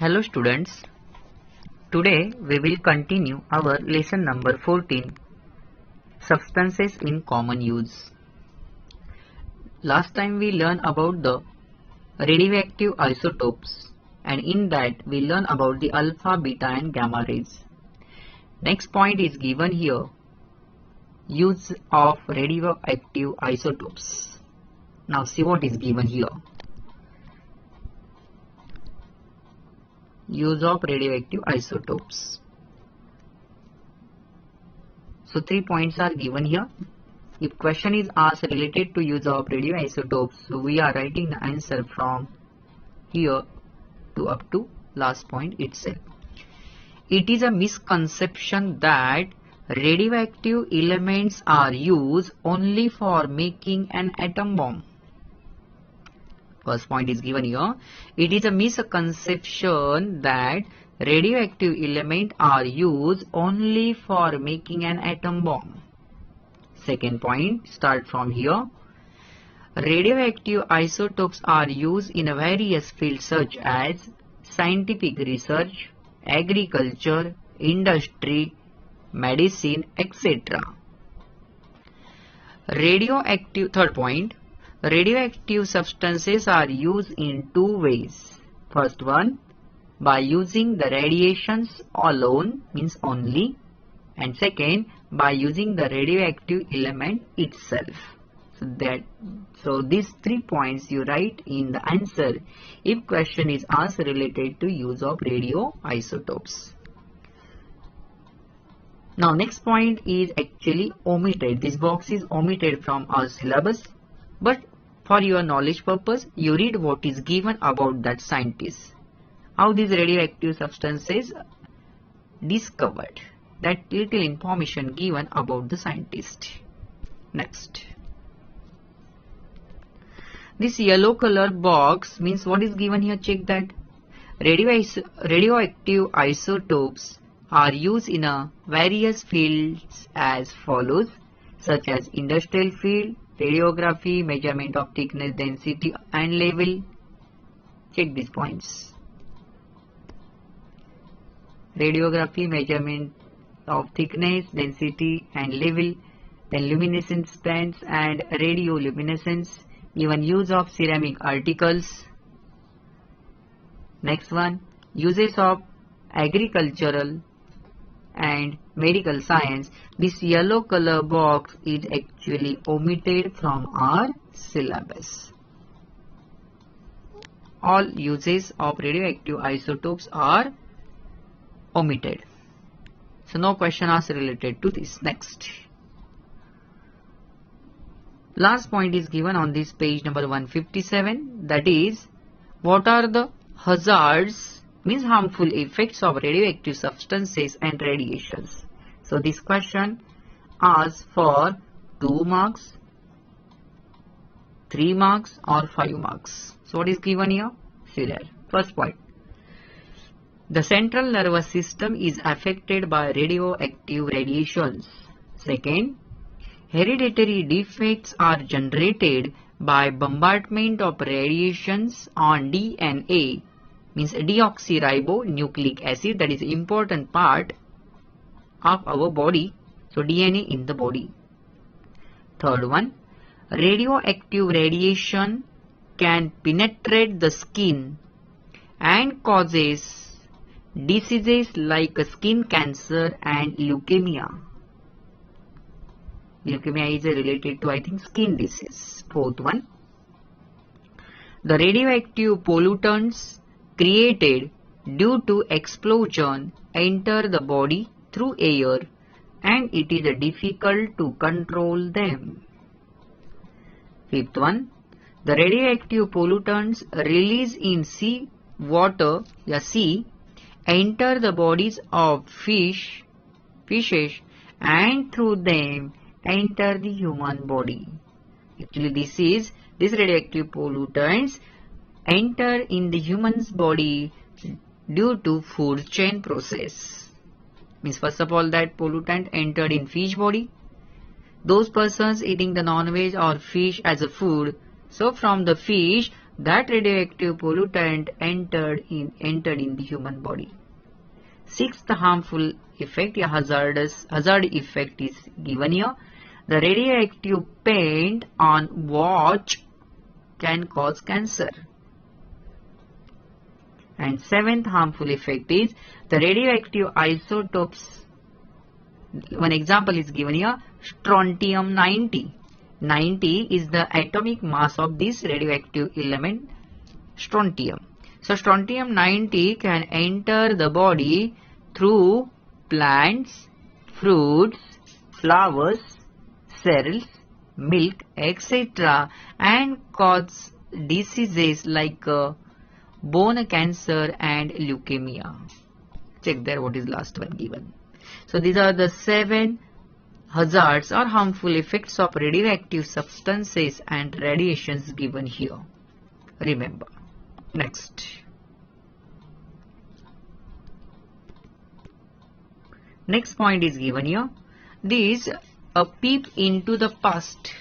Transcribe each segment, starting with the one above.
Hello students, today we will continue our lesson number 14, Substances in Common Use. Last time we learned about the radioactive isotopes, and in that we learned about the alpha, beta and gamma rays. Next point is given here, use of radioactive isotopes. Now see what is given here. Use of radioactive isotopes. So 3 points are given here. If question is asked related to use of radioisotopes, so we are writing the answer from here to up to last point itself. It is a misconception that radioactive elements are used only for making an atom bomb. First point is given here. It is a misconception that radioactive elements are used only for making an atom bomb. Second point, start from here. Radioactive isotopes are used in various fields such as scientific research, agriculture, industry, medicine, etc. Third point, radioactive substances are used in two ways. First one, by using the radiations alone, means only, and second, by using the radioactive element itself. So these 3 points you write in the answer if question is asked related to use of radioisotopes. Now next point is actually omitted. This box is omitted from our syllabus, but for your knowledge purpose, you read what is given about that scientist. How these radioactive substances discovered. That little information given about the scientist. Next. This yellow color box means what is given here. Check that. Radioactive isotopes are used in various fields as follows, such as industrial field, radiography, measurement of thickness, density and level. Check these points. Radiography, measurement of thickness, density and level, then luminescence spans and radioluminescence, even use of ceramic articles. Next one, uses of agricultural and medical science. This yellow color box is actually omitted from our syllabus. All uses of radioactive isotopes are omitted. So no question asked related to this. Next. Last point is given on this page number 157. That is, what are the hazards, means harmful effects of radioactive substances and radiations. So this question asks for 2 marks, 3 marks or 5 marks. So what is given here? See there. First point. The central nervous system is affected by radioactive radiations. Second, hereditary defects are generated by bombardment of radiations on DNA, means deoxyribonucleic acid, that is important part of our body. So DNA in the body. Third one, radioactive radiation can penetrate the skin and causes diseases like skin cancer and leukemia. Leukemia is related to, I think, skin disease. Fourth one, the radioactive pollutants created due to explosion enter the body through air and it is difficult to control them. Fifth one, the radioactive pollutants released in sea enter the bodies of fishes and through them enter the human body. Actually these radioactive pollutants enter in the human's body due to food chain process. Means first of all that pollutant entered in fish body. Those persons eating the non-veg or fish as a food, so from the fish that radioactive pollutant entered in the human body. Sixth harmful effect, a hazard effect is given here. The radioactive paint on watch can cause cancer. And seventh harmful effect is the radioactive isotopes. One example is given here, strontium 90. 90 is the atomic mass of this radioactive element, strontium. So strontium 90 can enter the body through plants, fruits, flowers, cells, milk, etc. and cause diseases like bone cancer and leukemia. Check there what is last one given. So these are the 7 hazards or harmful effects of radioactive substances and radiations given here. Remember. Next. Next point is given here. This a peep into the past.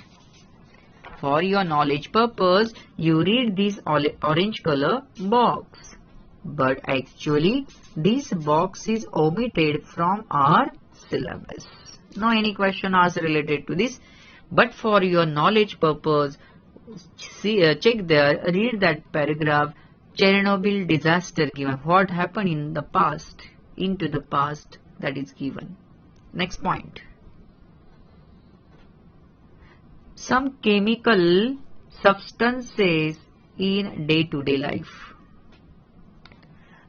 For your knowledge purpose, you read this orange color box. But actually, this box is omitted from our syllabus. No any question asked related to this. But for your knowledge purpose, check there, read that paragraph, Chernobyl disaster given. What happened in the past, into the past, that is given. Next point. Some chemical substances in day-to-day life.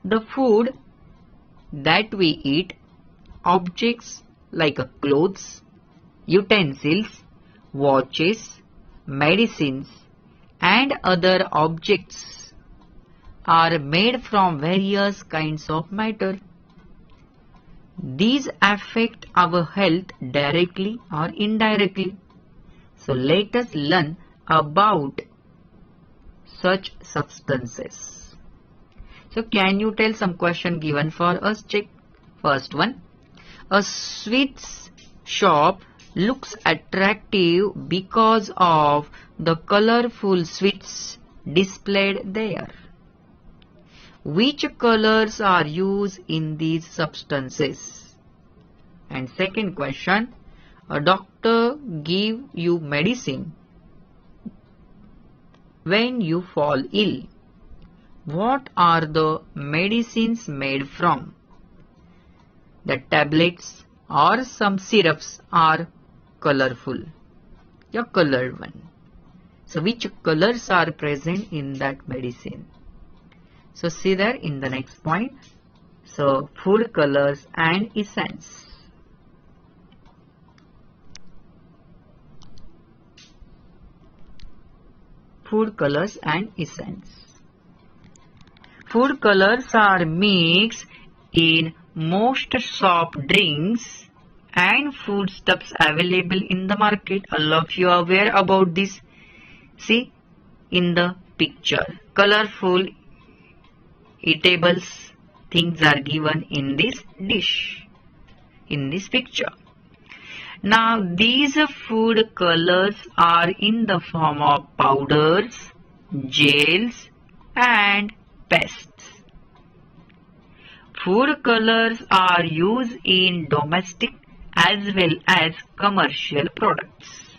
The food that we eat, objects like clothes, utensils, watches, medicines, and other objects are made from various kinds of matter. These affect our health directly or indirectly. So let us learn about such substances. So can you tell some question given for us? Check. First one. A sweets shop looks attractive because of the colorful sweets displayed there. Which colors are used in these substances? And second question, a doctor give you medicine when you fall ill. What are the medicines made from? The tablets or some syrups are colorful. Your colored one. So which colors are present in that medicine? So see there in the next point. So food colors and essence. Food colors and essence. Food colors are mixed in most soft drinks and foodstuffs available in the market. All of you are aware about this. See in the picture. Colorful eatables things are given in this dish, in this picture. Now these food colors are in the form of powders, gels and pastes. Food colors are used in domestic as well as commercial products.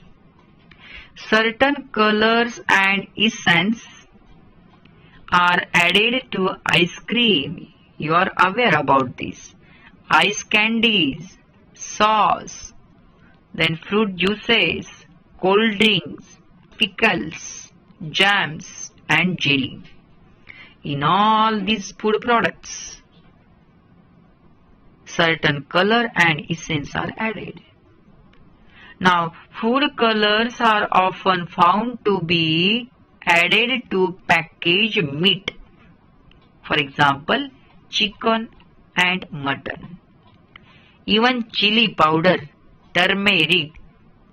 Certain colors and essence are added to ice cream. You are aware about this. Ice candies, sauce, then fruit juices, cold drinks, pickles, jams and jelly. In all these food products, certain color and essence are added. Now, food colors are often found to be added to packaged meat. For example, chicken and mutton. Even chili powder, turmeric,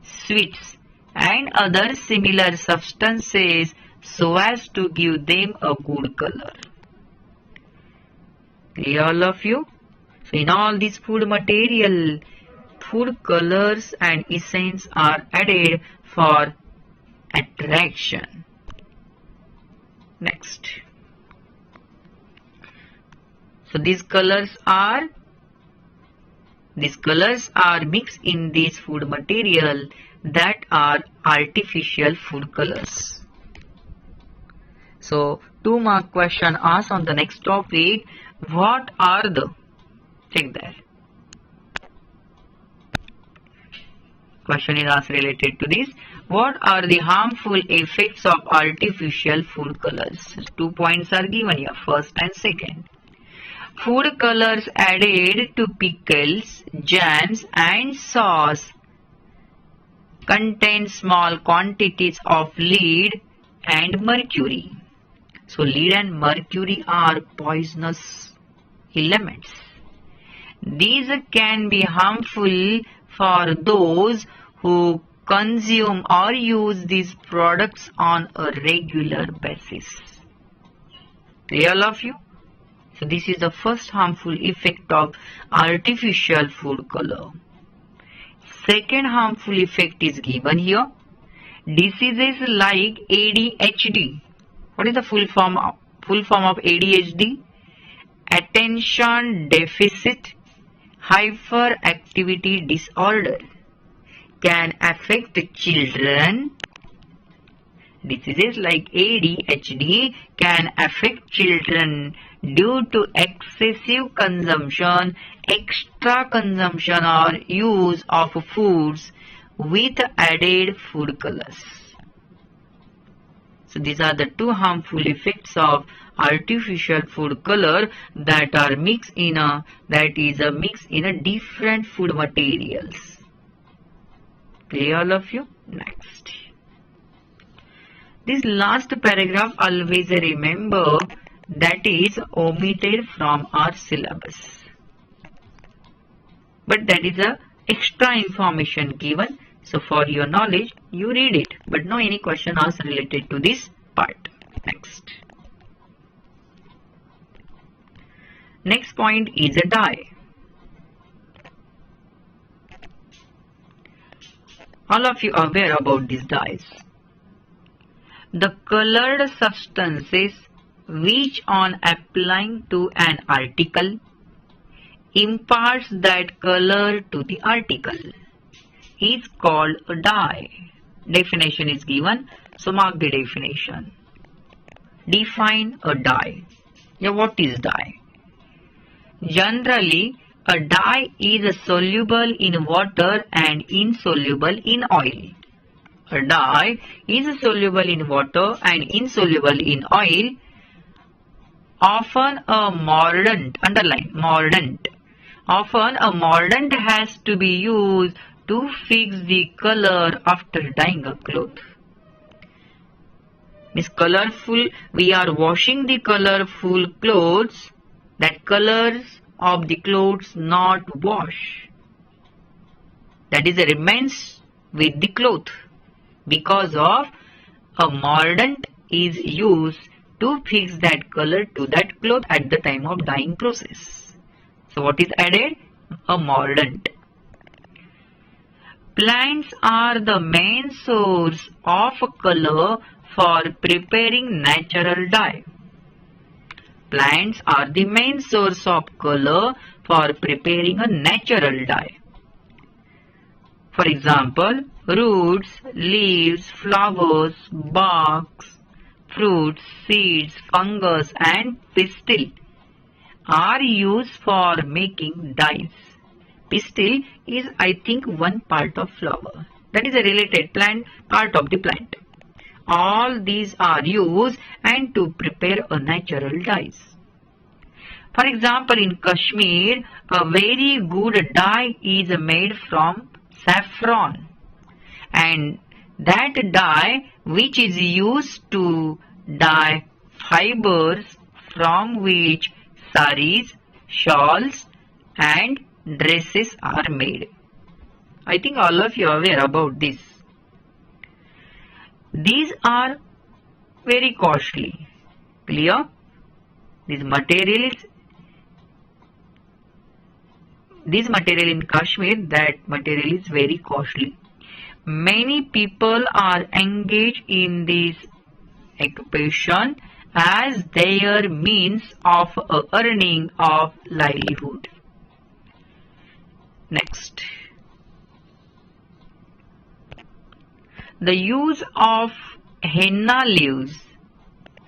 sweets and other similar substances so as to give them a good color. Clear all of you? So in all these food material, food colors and essence are added for attraction. Next. So these colors are mixed in this food material that are artificial food colors. So 2-mark question asked on the next topic. What are the, check there. Question is asked related to this. What are the harmful effects of artificial food colors? 2 points are given here, first and second. Food colors added to pickles, jams and sauce contain small quantities of lead and mercury. So lead and mercury are poisonous elements. These can be harmful for those who consume or use these products on a regular basis. Clear, all of you? So this is the first harmful effect of artificial food color. Second harmful effect is given here. Diseases like ADHD. What is the full form of ADHD? Attention deficit hyperactivity disorder can affect children. Diseases like ADHD can affect children due to excessive consumption, extra consumption or use of foods with added food colors. So these are the 2 harmful effects of artificial food color that are mixed in a different food materials. Clear, all of you? Next. This last paragraph always remember that is omitted from our syllabus. But that is a extra information given. So for your knowledge, you read it. But no any question asked related to this part. Next. Next point is a dye. All of you are aware about these dyes. The colored substances which on applying to an article imparts that color to the article is called a dye. Definition is given, so mark the definition. Define a dye. Now what is dye? Generally, a dye is soluble in water and insoluble in oil. A dye is soluble in water and insoluble in oil. Often a mordant, underline mordant. Often a mordant has to be used to fix the color after dyeing a cloth. Means colorful, we are washing the colorful clothes, that colors of the clothes not wash. That is remains with the cloth because of a mordant is used to fix that color to that cloth at the time of dyeing process. So what is added? A mordant. Plants are the main source of color for preparing natural dye. Plants are the main source of color for preparing a natural dye. For example, roots, leaves, flowers, barks, fruits, seeds, fungus and pistil are used for making dyes. Pistil is, I think, one part of flower. That is a related plant, part of the plant. All these are used and to prepare a natural dyes. For example, in Kashmir, a very good dye is made from saffron, and that dye which is used to dye fibers from which saris, shawls and dresses are made. I think all of you are aware about this. These are very costly. Clear? This material in Kashmir, that material is very costly. Many people are engaged in this occupation as their means of earning of livelihood. Next, the use of henna leaves.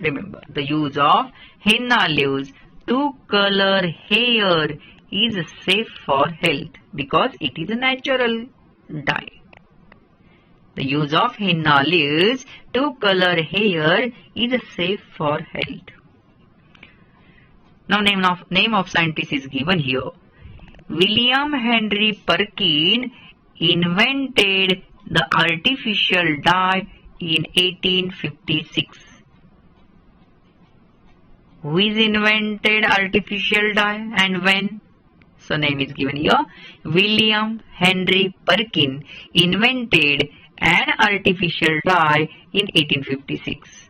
Remember, the use of henna leaves to color hair is safe for health because it is a natural dye. The use of henna leaves to color hair is safe for health. Now name of scientist is given here. William Henry Perkin invented the artificial dye in 1856. Who is invented artificial dye and when? So name is given here. William Henry Perkin invented an artificial dye in 1856.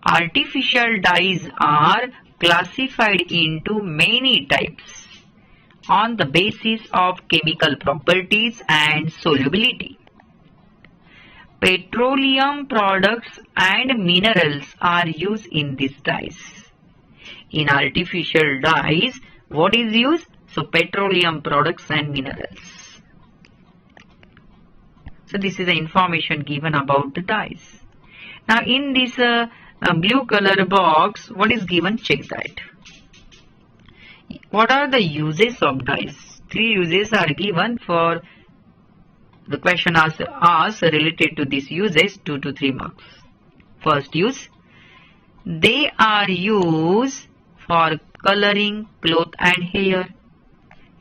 Artificial dyes are classified into many types on the basis of chemical properties and solubility. Petroleum products and minerals are used in these dyes. In artificial dyes, what is used? So petroleum products and minerals. So this is the information given about the dyes. Now in this blue color box, what is given? Check that. What are the uses of dyes? 3 uses are given for the question asked related to these uses, 2 to 3 marks. First use, they are used for coloring cloth and hair.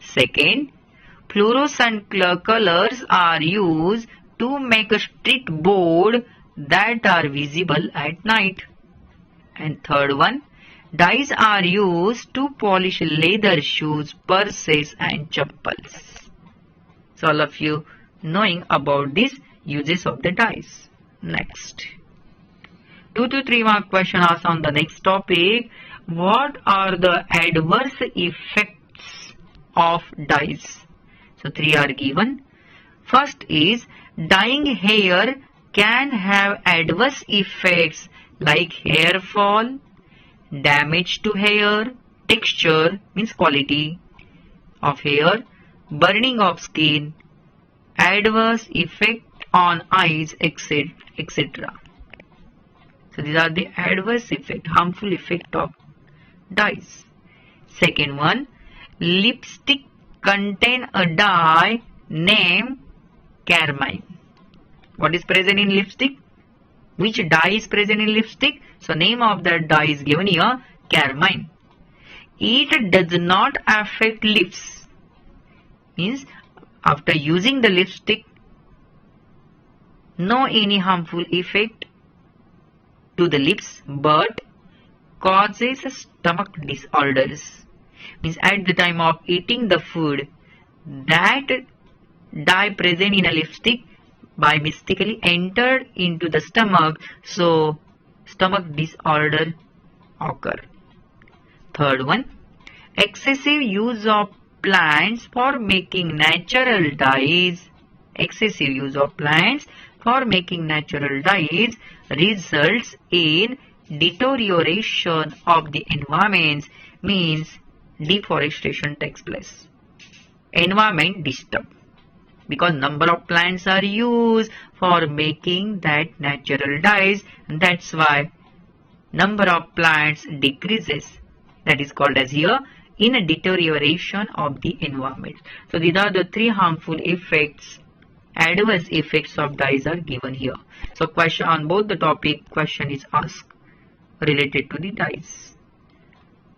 Second, fluorescent colors are used to make a street board that are visible at night. And third one, dyes are used to polish leather shoes, purses and chappals. So all of you knowing about these uses of the dyes. Next, 2 to 3 mark question asked on the next topic. What are the adverse effects of dyes? So 3 are given. First is, dyeing hair can have adverse effects like hair fall, damage to hair, texture means quality of hair, burning of skin, adverse effect on eyes, etc. So these are the adverse effect, harmful effect of dyes. Second one, lipstick contain a dye named carmine. What is present in lipstick? Which dye is present in lipstick? So name of that dye is given here, carmine. It does not affect lips. Means after using the lipstick, no any harmful effect to the lips, but causes stomach disorders. Means at the time of eating the food, that dye present in a lipstick by mistakenly entered into the stomach, so stomach disorder occur. Third one, excessive use of plants for making natural dyes. Excessive use of plants for making natural dyes results in deterioration of the environment, means deforestation takes place. Environment disturbed because number of plants are used for making that natural dyes, and that's why number of plants decreases. That is called as here in a deterioration of the environment. So these are the 3 harmful effects, adverse effects of dyes are given here. So question on both the topic, question is asked related to the dyes.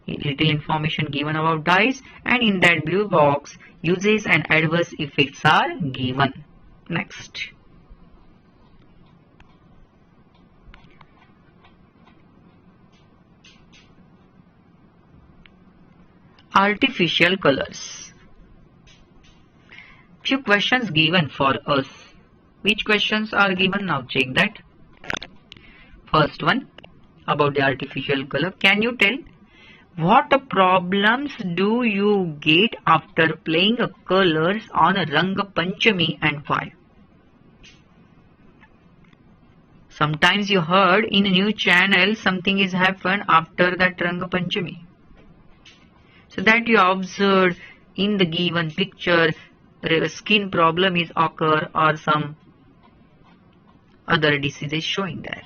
Little information given about dyes, and in that blue box uses and adverse effects are given. Next, artificial colors. Few questions given for us. Which questions are given? Now check that. First one about the artificial color. Can you tell what problems do you get after playing colors on a Rang Panchami and why? Sometimes you heard in a new channel something is happened after that Ranga Panchami. So that you observed in the given picture, skin problem is occur or some other disease is showing there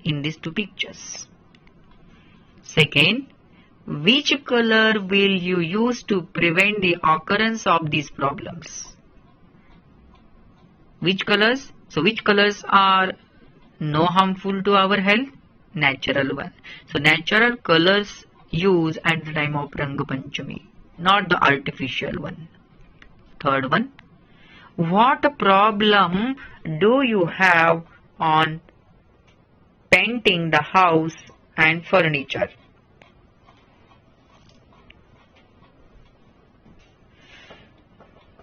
in these two pictures. Second, which color will you use to prevent the occurrence of these problems? Which colors? So which colors are no harmful to our health? Natural one. So natural colors used at the time of Ranga Panchami, not the artificial one. Third one, what problem do you have on painting the house and furniture?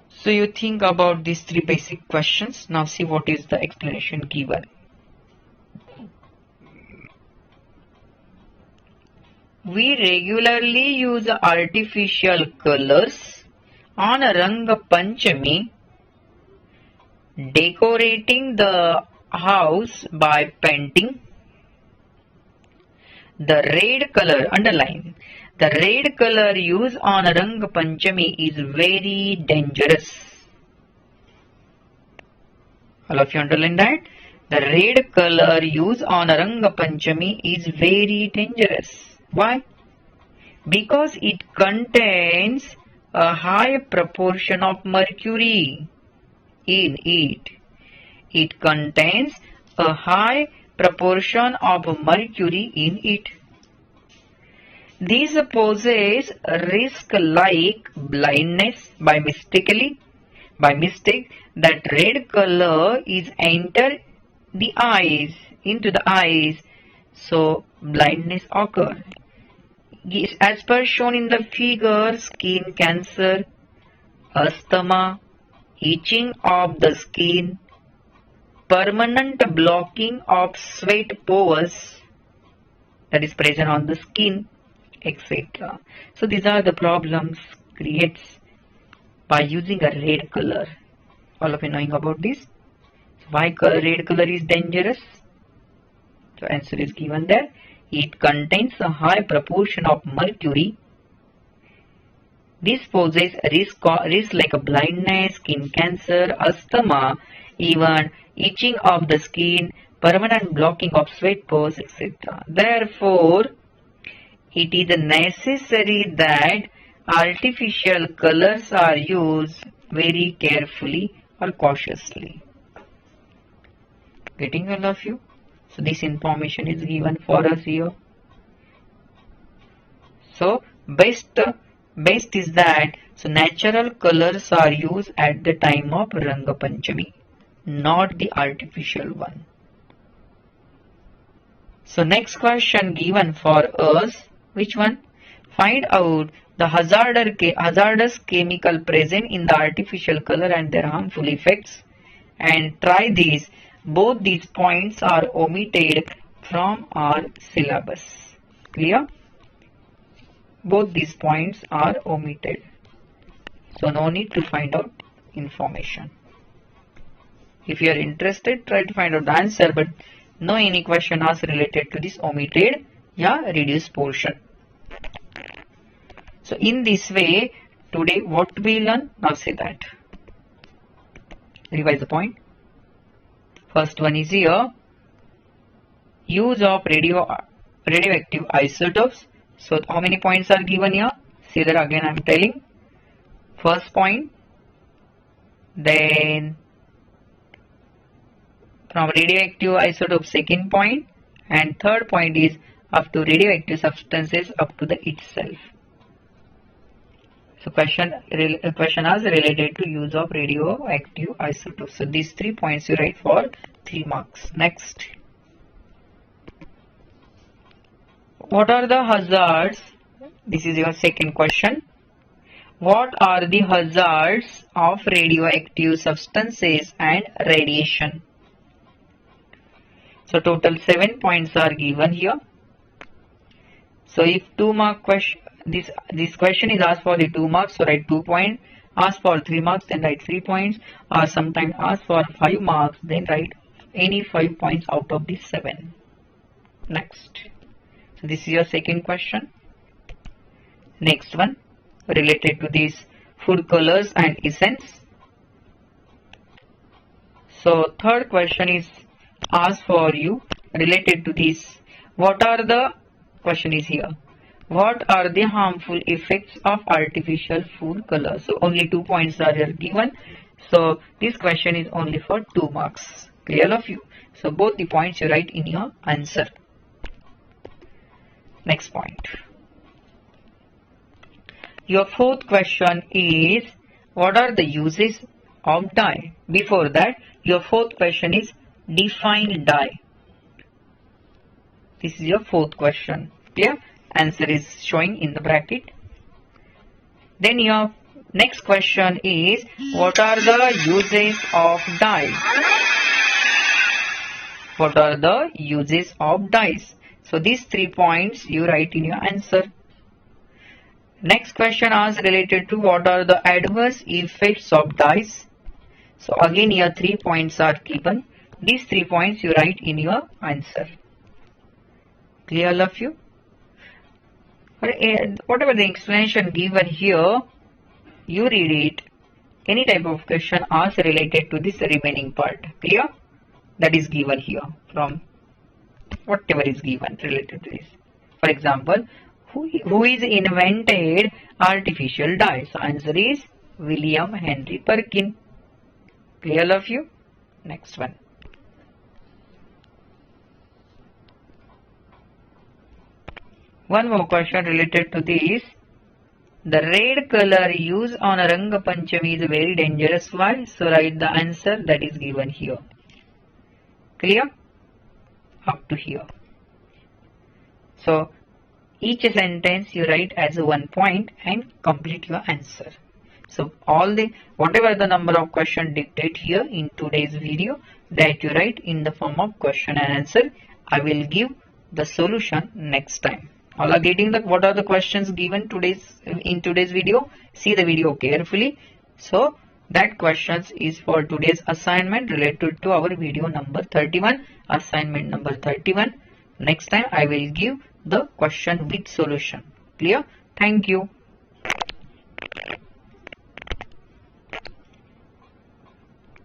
So you think about these three basic questions. Now see what is the explanation given. We regularly use artificial colors on a Ranga Panchami, decorating the house by painting. The red color, underline, the red color used on Ranga Panchami is very dangerous. All of you underline that? The red color used on Ranga Panchami is very dangerous. Why? Because it contains a high proportion of mercury in it. It contains a high proportion of mercury in it. This poses a risk like blindness by mistake that red color is entered the eyes, into the eyes, so blindness occurs. As per shown in the figure, skin cancer, asthma, itching of the skin, permanent blocking of sweat pores that is present on the skin, etc. So these are the problems creates by using a red color. All of you knowing about this? So why red color is dangerous? So answer is given there. It contains a high proportion of mercury. This poses a risk like a blindness, skin cancer, asthma, even itching of the skin, permanent blocking of sweat pores, etc. Therefore, it is necessary that artificial colors are used very carefully or cautiously. Getting all of you? So this information is given for us here. So best is that so natural colors are used at the time of Ranga Panchami, not the artificial one. So next question given for us, which one? Find out the hazardous chemical present in the artificial color and their harmful effects, and try this. Both these points are omitted from our syllabus. Clear? Both these points are omitted. So no need to find out information. If you are interested, try to find out the answer, but no any question asked related to this omitted, reduced portion. So in this way, today what we learn? Now say that. Revise the point. First one is here, use of radioactive isotopes. So how many points are given here? See that again I am telling. First point, then from radioactive isotope second point, and third point is up to radioactive substances up to the itself. So question is related to use of radioactive isotopes. So these 3 points you write for 3 marks. Next. What are the hazards? This is your second question. What are the hazards of radioactive substances and radiation? So total 7 points are given here. So if 2 mark question, this question is asked for the 2 marks, so write 2 points. Asked for 3 marks, then write 3 points. Or sometimes asked for 5 marks, then write any 5 points out of these 7. Next. So this is your second question. Next one related to these food colors and essence. So third question is asked for you related to this. What are the question is here? What are the harmful effects of artificial food colors? So only 2 points are here given. So this question is only for 2 marks. Clear of you? So both the points you write in your answer. Next point. Your fourth question is what are the uses of dye? Before that, your fourth question is define dye. This is your fourth question. Clear? Answer is showing in the bracket. Then your next question is what are the uses of dye? What are the uses of dyes? So these 3 points you write in your answer. Next question is related to what are the adverse effects of dyes? So again here 3 points are given. These 3 points you write in your answer. Clear all of you? Whatever the explanation given here, you read it. Any type of question asked related to this remaining part. Clear? That is given here from whatever is given related to this. For example, who is invented artificial dye? So answer is William Henry Perkin. Clear all of you? Next one. One more question related to this. The red color used on a Ranga Panchami is very dangerous. Why? So write the answer that is given here. Clear? Up to here. So each sentence you write as 1 point and complete your answer. So whatever the number of questions dictated here in today's video, that you write in the form of question and answer. I will give the solution next time. All are getting what are the questions given in today's video? See the video carefully. So that questions is for today's assignment related to our video number 31, assignment number 31. Next time I will give the question with solution. Clear? Thank you.